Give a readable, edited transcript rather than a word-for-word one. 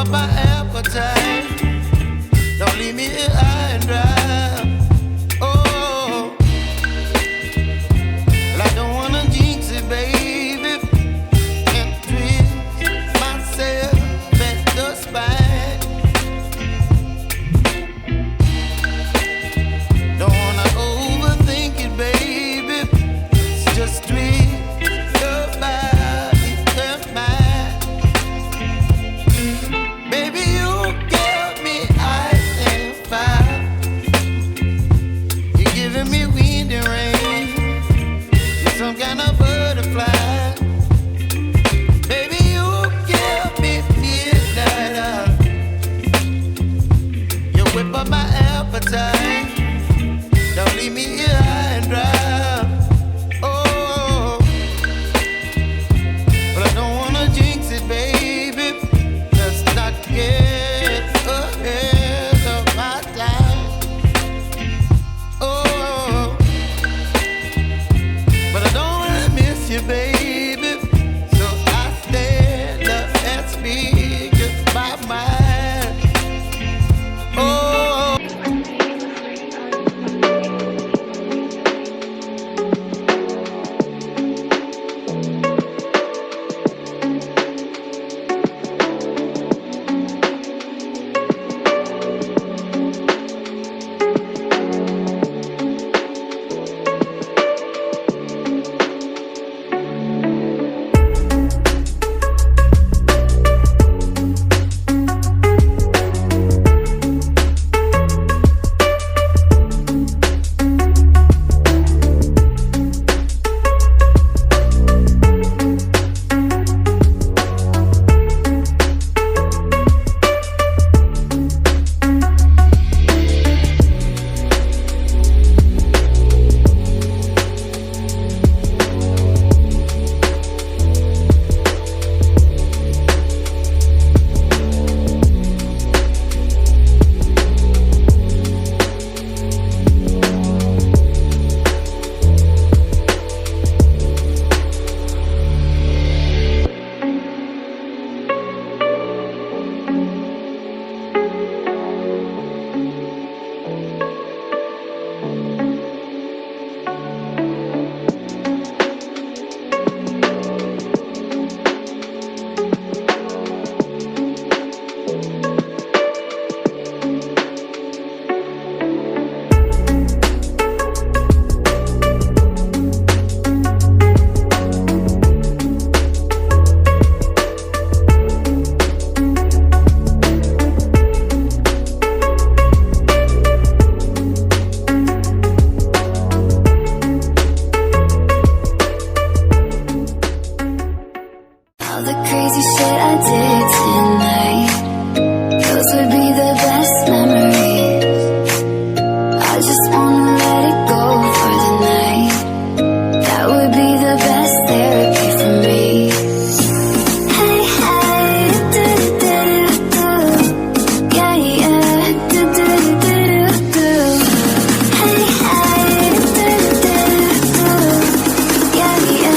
up my appetite. Don't leave me here high and dry. Oh, well, I don't wanna jinx it, baby, and twist myself at the spine. Don't wanna overthink it, baby. It's just twist your body and mine. Baby, you give me ice and fire. You're giving me wind and rain. You're some kind of butterfly. Baby, you give me midnight oil. You whip up my appetite. Don't leave me here high and dry. Oh, but I don't wanna jinx it, baby. Let's not get ahead of my time. Oh, but I don't wanna miss you, baby. So I stand up and speak just my mind. Oh. All the crazy shit I did tonight.